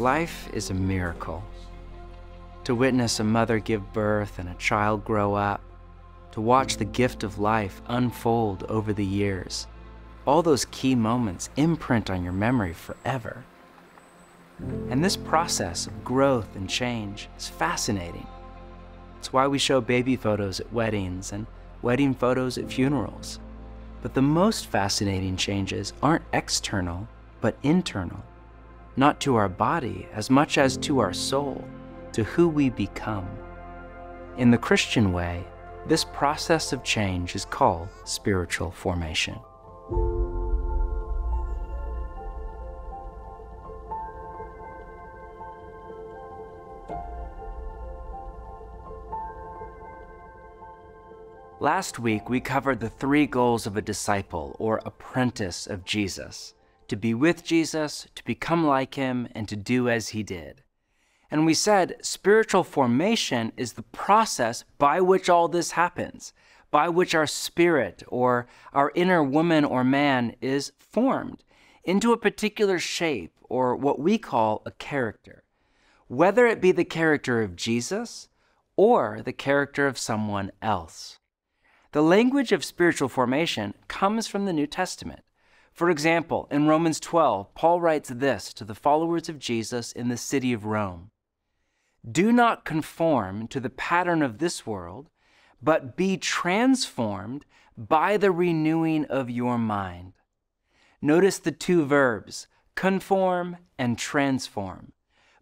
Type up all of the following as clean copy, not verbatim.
Life is a miracle. To witness a mother give birth and a child grow up, to watch the gift of life unfold over the years, all those key moments imprint on your memory forever. And this process of growth and change is fascinating. It's why we show baby photos at weddings and wedding photos at funerals. But the most fascinating changes aren't external, but internal. Not to our body as much as to our soul, to who we become. In the Christian way, this process of change is called spiritual formation. Last week, we covered the 3 goals of a disciple or apprentice of Jesus: to be with Jesus, to become like him, and to do as he did. And we said spiritual formation is the process by which all this happens, by which our spirit or our inner woman or man is formed into a particular shape or what we call a character, whether it be the character of Jesus or the character of someone else. The language of spiritual formation comes from the New Testament. For example, in Romans 12, Paul writes this to the followers of Jesus in the city of Rome: "Do not conform to the pattern of this world, but be transformed by the renewing of your mind." Notice the 2 verbs, conform and transform.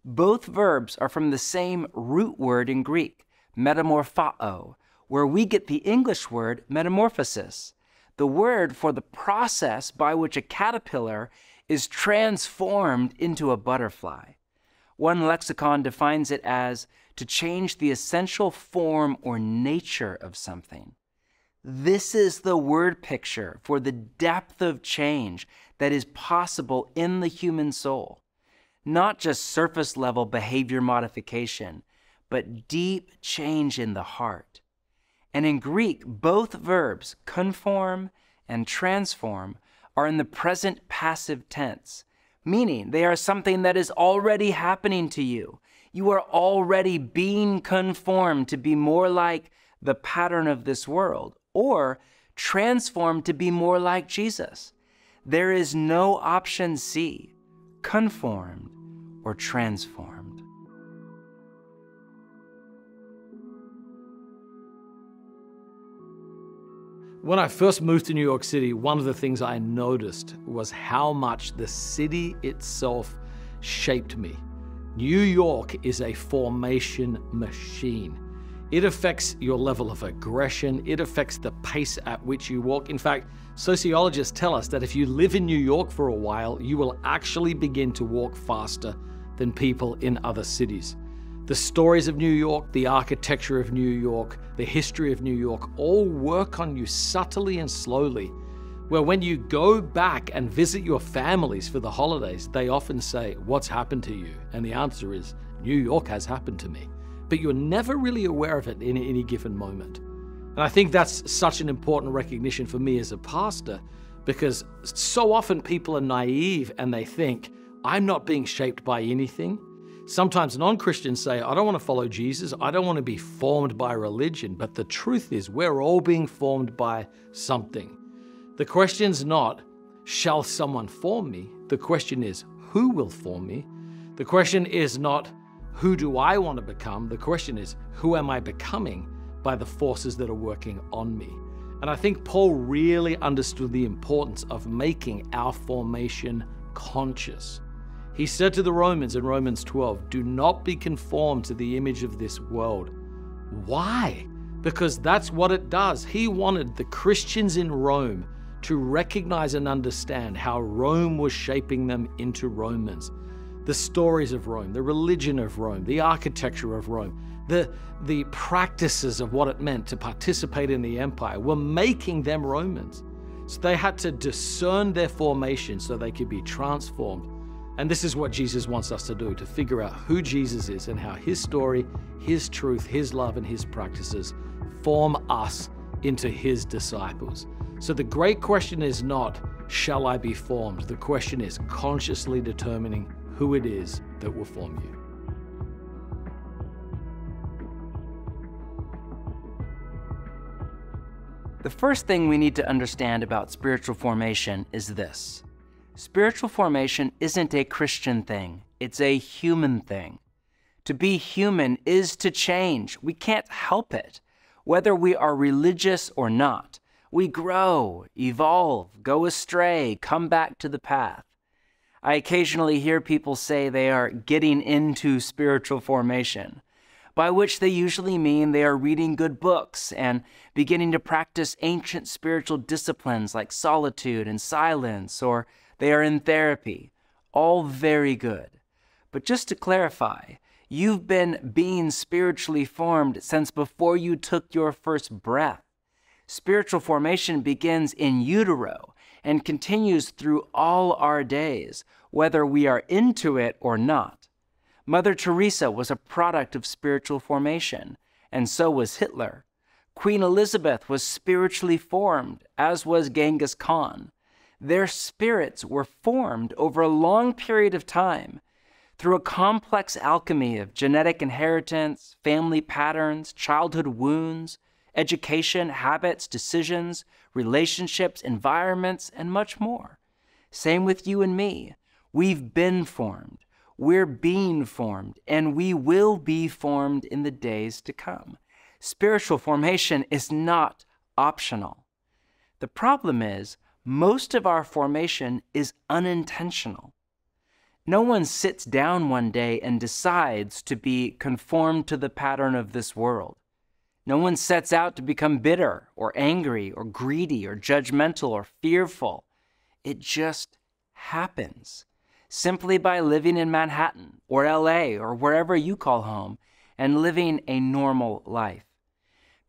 Both verbs are from the same root word in Greek, metamorphao, where we get the English word metamorphosis, the word for the process by which a caterpillar is transformed into a butterfly. One lexicon defines it as to change the essential form or nature of something. This is the word picture for the depth of change that is possible in the human soul. Not just surface level behavior modification, but deep change in the heart. And in Greek, both verbs, conform and transform, are in the present passive tense, meaning they are something that is already happening to you. You are already being conformed to be more like the pattern of this world, or transformed to be more like Jesus. There is no option C, conformed or transformed. When I first moved to New York City, one of the things I noticed was how much the city itself shaped me. New York is a formation machine. It affects your level of aggression. It affects the pace at which you walk. In fact, sociologists tell us that if you live in New York for a while, you will actually begin to walk faster than people in other cities. The stories of New York, the architecture of New York, the history of New York all work on you subtly and slowly, where when you go back and visit your families for the holidays, they often say, "What's happened to you?" And the answer is, "New York has happened to me." But you're never really aware of it in any given moment. And I think that's such an important recognition for me as a pastor, because so often people are naive and they think, I'm not being shaped by anything. Sometimes non-Christians say, I don't want to follow Jesus. I don't want to be formed by religion. But the truth is, we're all being formed by something. The question's not, shall someone form me? The question is, who will form me? The question is not, who do I want to become? The question is, who am I becoming by the forces that are working on me? And I think Paul really understood the importance of making our formation conscious. He said to the Romans in Romans 12, do not be conformed to the image of this world. Why? Because that's what it does. He wanted the Christians in Rome to recognize and understand how Rome was shaping them into Romans. The stories of Rome, the religion of Rome, the architecture of Rome, the practices of what it meant to participate in the empire were making them Romans. So they had to discern their formation so they could be transformed. And this is what Jesus wants us to do, to figure out who Jesus is and how his story, his truth, his love, and his practices form us into his disciples. So the great question is not, shall I be formed? The question is consciously determining who it is that will form you. The first thing we need to understand about spiritual formation is this. Spiritual formation isn't a Christian thing, it's a human thing. To be human is to change. We can't help it. Whether we are religious or not, we grow, evolve, go astray, come back to the path. I occasionally hear people say they are getting into spiritual formation, by which they usually mean they are reading good books and beginning to practice ancient spiritual disciplines like solitude and silence, or they are in therapy. All very good. But just to clarify, you've been being spiritually formed since before you took your first breath. Spiritual formation begins in utero and continues through all our days, whether we are into it or not. Mother Teresa was a product of spiritual formation, and so was Hitler. Queen Elizabeth was spiritually formed, as was Genghis Khan. Their spirits were formed over a long period of time through a complex alchemy of genetic inheritance, family patterns, childhood wounds, education, habits, decisions, relationships, environments, and much more. Same with you and me. We've been formed. We're being formed, and we will be formed in the days to come. Spiritual formation is not optional. The problem is, most of our formation is unintentional. No one sits down one day and decides to be conformed to the pattern of this world. No one sets out to become bitter or angry or greedy or judgmental or fearful. It just happens. Simply by living in Manhattan or LA or wherever you call home and living a normal life.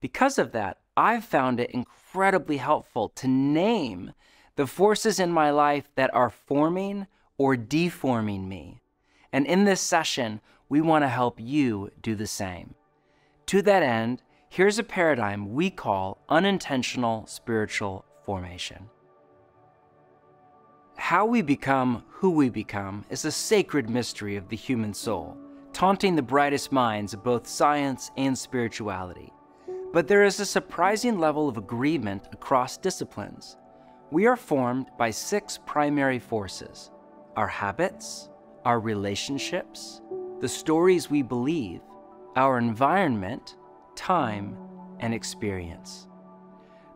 Because of that, I've found it incredibly helpful to name the forces in my life that are forming or deforming me. And in this session, we want to help you do the same. To that end, here's a paradigm we call unintentional spiritual formation. How we become who we become is a sacred mystery of the human soul, taunting the brightest minds of both science and spirituality. But there is a surprising level of agreement across disciplines. We are formed by 6 primary forces: our habits, our relationships, the stories we believe, our environment, time, and experience.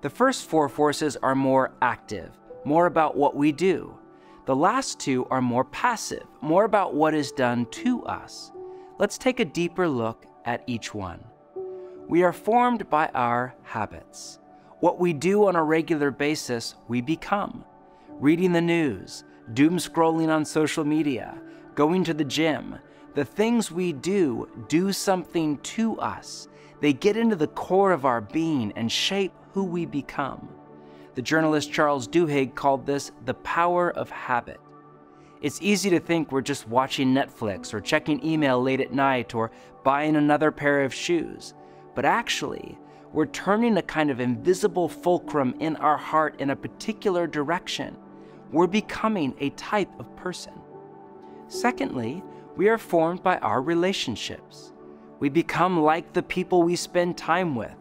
The first 4 forces are more active, more about what we do. The last 2 are more passive, more about what is done to us. Let's take a deeper look at each one. We are formed by our habits. What we do on a regular basis, we become. Reading the news, doom scrolling on social media, going to the gym, the things we do something to us. They get into the core of our being and shape who we become. The journalist Charles Duhigg called this the power of habit. It's easy to think we're just watching Netflix or checking email late at night or buying another pair of shoes. But actually, we're turning a kind of invisible fulcrum in our heart in a particular direction. We're becoming a type of person. Secondly, we are formed by our relationships. We become like the people we spend time with.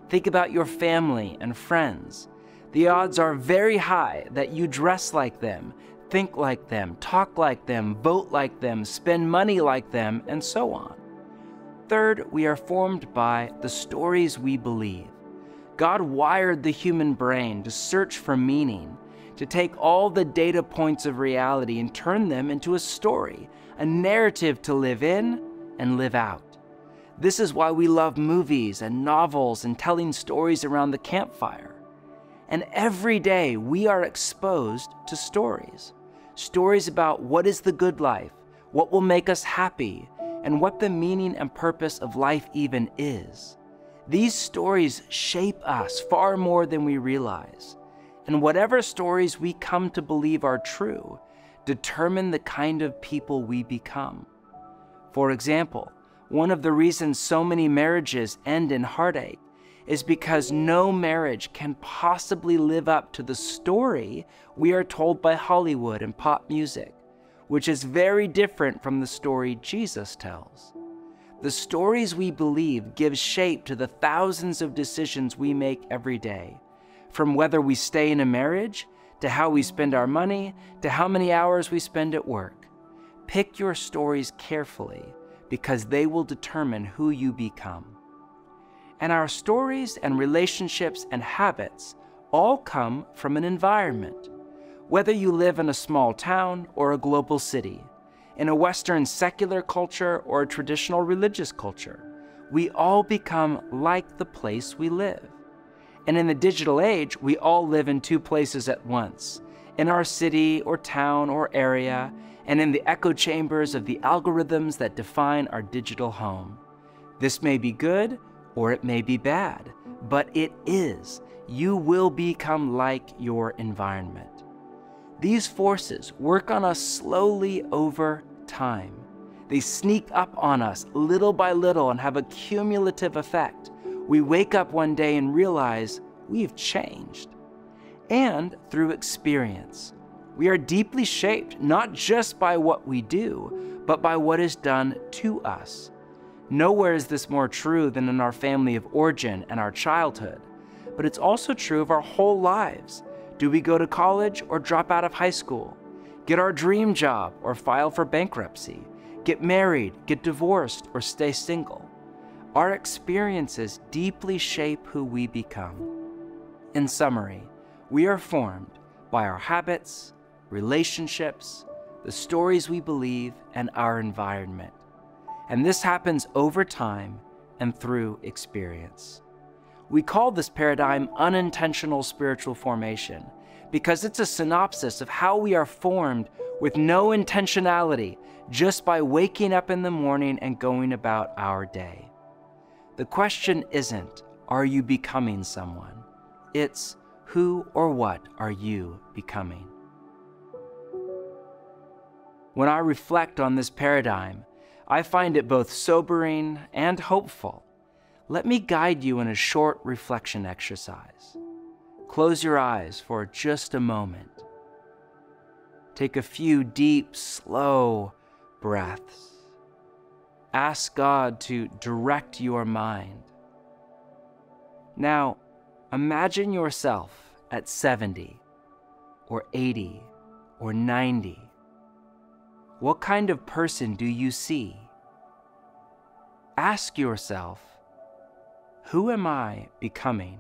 Think about your family and friends. The odds are very high that you dress like them, think like them, talk like them, vote like them, spend money like them, and so on. Third, we are formed by the stories we believe. God wired the human brain to search for meaning, to take all the data points of reality and turn them into a story, a narrative to live in and live out. This is why we love movies and novels and telling stories around the campfire. And every day we are exposed to stories. Stories about what is the good life, what will make us happy, and what the meaning and purpose of life even is. These stories shape us far more than we realize. And whatever stories we come to believe are true, determine the kind of people we become. For example, one of the reasons so many marriages end in heartache is because no marriage can possibly live up to the story we are told by Hollywood and pop music. which is very different from the story Jesus tells. The stories we believe give shape to the thousands of decisions we make every day, from whether we stay in a marriage, to how we spend our money, to how many hours we spend at work. Pick your stories carefully, because they will determine who you become. And our stories and relationships and habits all come from an environment. Whether you live in a small town or a global city, in a Western secular culture or a traditional religious culture, we all become like the place we live. And in the digital age, we all live in two places at once, in our city or town or area, and in the echo chambers of the algorithms that define our digital home. This may be good or it may be bad, but it is. You will become like your environment. These forces work on us slowly over time. They sneak up on us little by little and have a cumulative effect. We wake up one day and realize we've changed. And through experience, we are deeply shaped not just by what we do, but by what is done to us. Nowhere is this more true than in our family of origin and our childhood, but it's also true of our whole lives. Do we go to college or drop out of high school? Get our dream job or file for bankruptcy? Get married, get divorced, or stay single? Our experiences deeply shape who we become. In summary, we are formed by our habits, relationships, the stories we believe, and our environment. And this happens over time and through experience. We call this paradigm unintentional spiritual formation because it's a synopsis of how we are formed with no intentionality, just by waking up in the morning and going about our day. The question isn't, are you becoming someone? It's, who or what are you becoming? When I reflect on this paradigm, I find it both sobering and hopeful. Let me guide you in a short reflection exercise. Close your eyes for just a moment. Take a few deep, slow breaths. Ask God to direct your mind. Now, imagine yourself at 70, or 80, or 90. What kind of person do you see? Ask yourself, who am I becoming?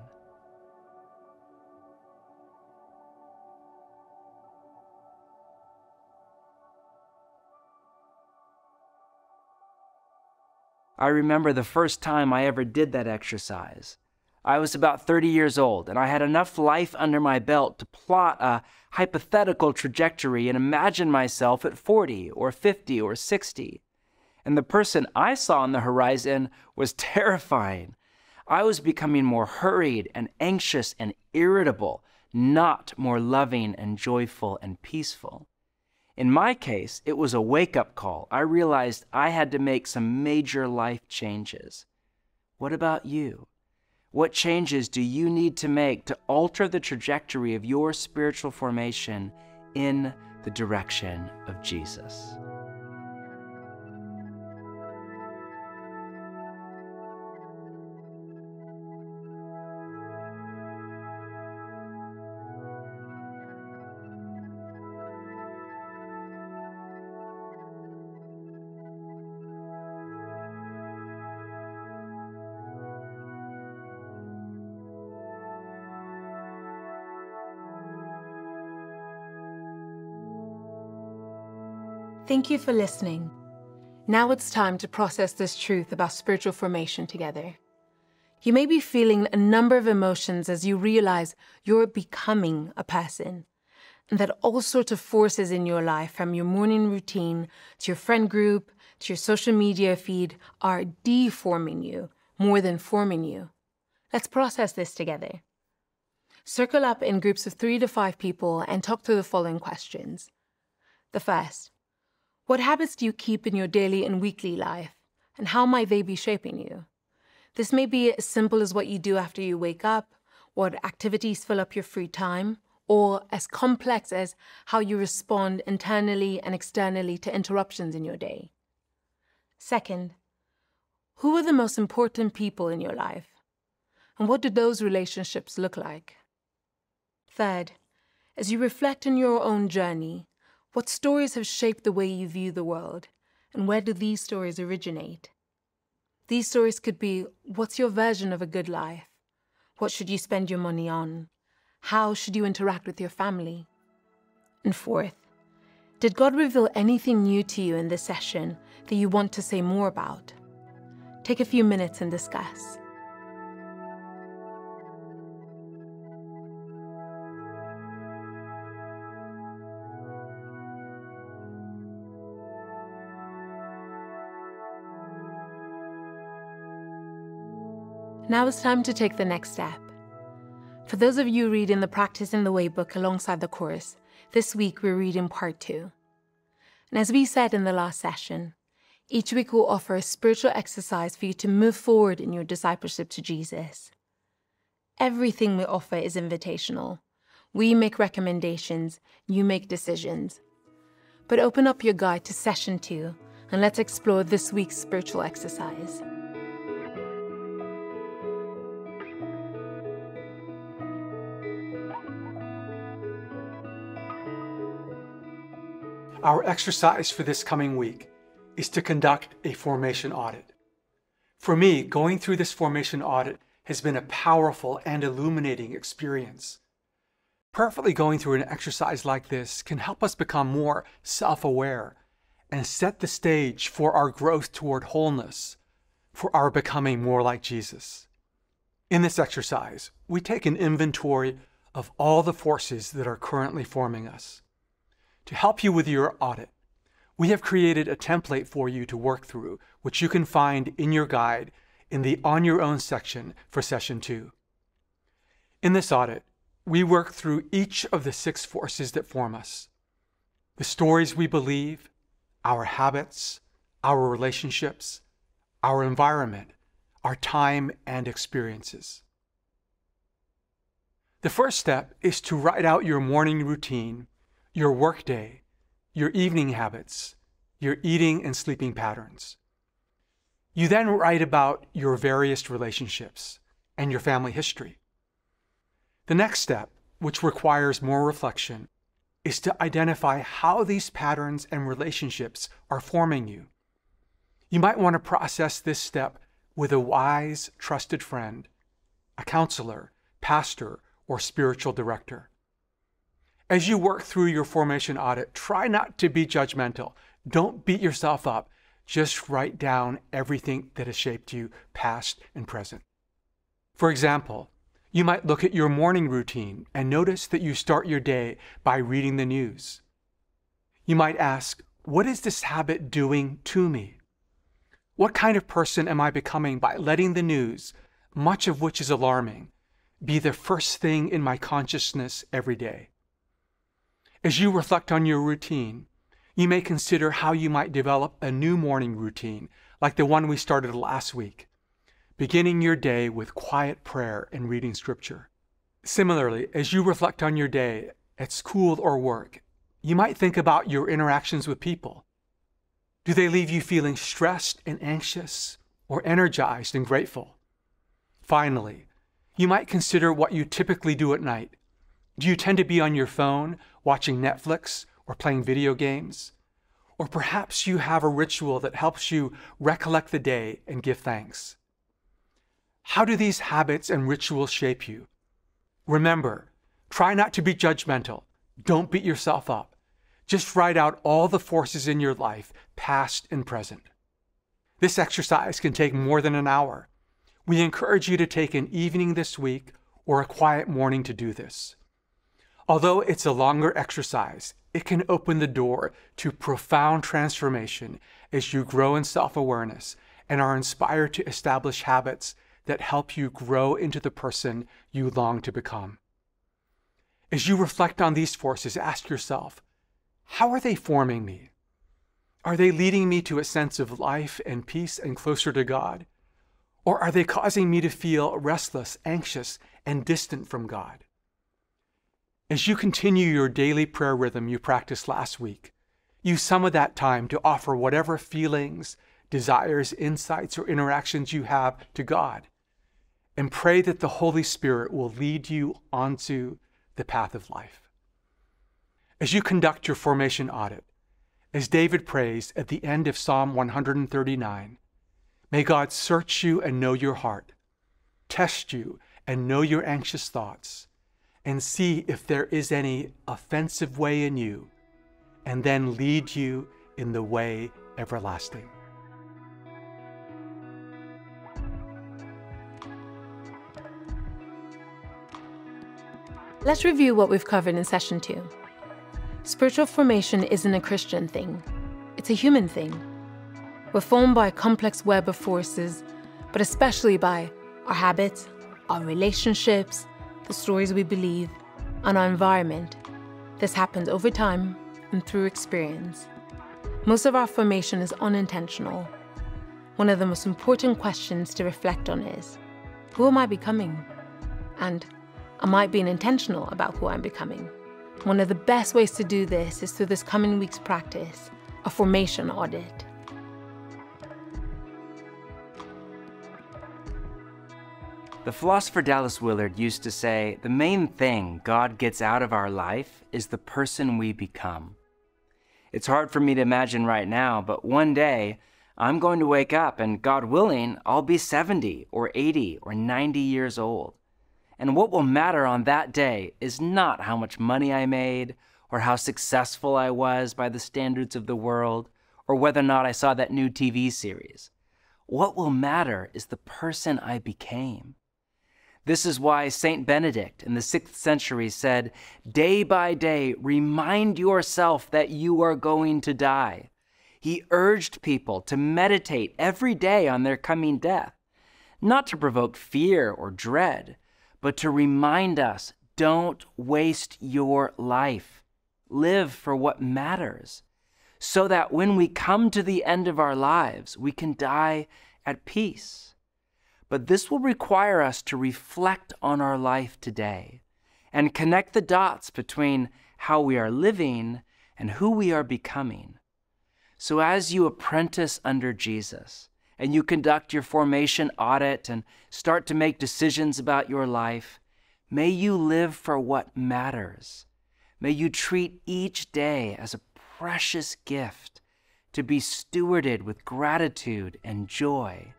I remember the first time I ever did that exercise. I was about 30 years old, and I had enough life under my belt to plot a hypothetical trajectory and imagine myself at 40 or 50 or 60. And the person I saw on the horizon was terrifying. I was becoming more hurried and anxious and irritable, not more loving and joyful and peaceful. In my case, it was a wake-up call. I realized I had to make some major life changes. What about you? What changes do you need to make to alter the trajectory of your spiritual formation in the direction of Jesus? Thank you for listening. Now it's time to process this truth about spiritual formation together. You may be feeling a number of emotions as you realize you're becoming a person, and that all sorts of forces in your life, from your morning routine to your friend group to your social media feed, are deforming you more than forming you. Let's process this together. Circle up in groups of 3 to 5 people and talk through the following questions. The first: what habits do you keep in your daily and weekly life, and how might they be shaping you? This may be as simple as what you do after you wake up, what activities fill up your free time, or as complex as how you respond internally and externally to interruptions in your day? Second, who are the most important people in your life? And what do those relationships look like? Third, as you reflect on your own journey, what stories have shaped the way you view the world, and where do these stories originate? These stories could be, what's your version of a good life? What should you spend your money on? How should you interact with your family? And fourth, did God reveal anything new to you in this session that you want to say more about? Take a few minutes and discuss. Now it's time to take the next step. For those of you reading the Practice in the Way book alongside the course, this week we're reading part 2. And as we said in the last session, each week we'll offer a spiritual exercise for you to move forward in your discipleship to Jesus. Everything we offer is invitational. We make recommendations, you make decisions. But open up your guide to session 2 and let's explore this week's spiritual exercise. Our exercise for this coming week is to conduct a formation audit. For me, going through this formation audit has been a powerful and illuminating experience. Prayerfully going through an exercise like this can help us become more self-aware and set the stage for our growth toward wholeness, for our becoming more like Jesus. In this exercise, we take an inventory of all the forces that are currently forming us. To help you with your audit, we have created a template for you to work through, which you can find in your guide in the On Your Own section for Session 2. In this audit, we work through each of the 6 forces that form us: the stories we believe, our habits, our relationships, our environment, our time and experiences. The first step is to write out your morning routine, your workday, your evening habits, your eating and sleeping patterns. You then write about your various relationships and your family history. The next step, which requires more reflection, is to identify how these patterns and relationships are forming you. You might want to process this step with a wise, trusted friend, a counselor, pastor, or spiritual director. As you work through your formation audit, try not to be judgmental. Don't beat yourself up. Just write down everything that has shaped you, past and present. For example, you might look at your morning routine and notice that you start your day by reading the news. You might ask, what is this habit doing to me? What kind of person am I becoming by letting the news, much of which is alarming, be the first thing in my consciousness every day? As you reflect on your routine, you may consider how you might develop a new morning routine, like the one we started last week, beginning your day with quiet prayer and reading scripture. Similarly, as you reflect on your day at school or work, you might think about your interactions with people. Do they leave you feeling stressed and anxious, or energized and grateful? Finally, you might consider what you typically do at night. Do you tend to be on your phone, watching Netflix, or playing video games? Or perhaps you have a ritual that helps you recollect the day and give thanks. How do these habits and rituals shape you? Remember, try not to be judgmental. Don't beat yourself up. Just write out all the forces in your life, past and present. This exercise can take more than an hour. We encourage you to take an evening this week or a quiet morning to do this. Although it's a longer exercise, it can open the door to profound transformation as you grow in self-awareness and are inspired to establish habits that help you grow into the person you long to become. As you reflect on these forces, ask yourself, how are they forming me? Are they leading me to a sense of life and peace and closer to God? Or are they causing me to feel restless, anxious, and distant from God? As you continue your daily prayer rhythm you practiced last week, use some of that time to offer whatever feelings, desires, insights, or interactions you have to God, and pray that the Holy Spirit will lead you onto the path of life. As you conduct your formation audit, as David prays at the end of Psalm 139, may God search you and know your heart, test you and know your anxious thoughts, and see if there is any offensive way in you, and then lead you in the way everlasting. Let's review what we've covered in session 2. Spiritual formation isn't a Christian thing. It's a human thing. We're formed by a complex web of forces, but especially by our habits, our relationships, the stories we believe, and our environment. This happens over time and through experience. Most of our formation is unintentional. One of the most important questions to reflect on is, who am I becoming? And am I being intentional about who I'm becoming? One of the best ways to do this is through this coming week's practice, a formation audit. The philosopher Dallas Willard used to say, the main thing God gets out of our life is the person we become. It's hard for me to imagine right now, but one day I'm going to wake up and, God willing, I'll be 70 or 80 or 90 years old. And what will matter on that day is not how much money I made or how successful I was by the standards of the world or whether or not I saw that new TV series. What will matter is the person I became. This is why Saint Benedict in the 6th century said, day by day, remind yourself that you are going to die. He urged people to meditate every day on their coming death, not to provoke fear or dread, but to remind us, don't waste your life. Live for what matters, so that when we come to the end of our lives, we can die at peace. But this will require us to reflect on our life today and connect the dots between how we are living and who we are becoming. So as you apprentice under Jesus and you conduct your formation audit and start to make decisions about your life, may you live for what matters. May you treat each day as a precious gift to be stewarded with gratitude and joy.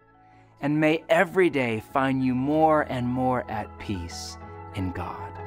And may every day find you more and more at peace in God.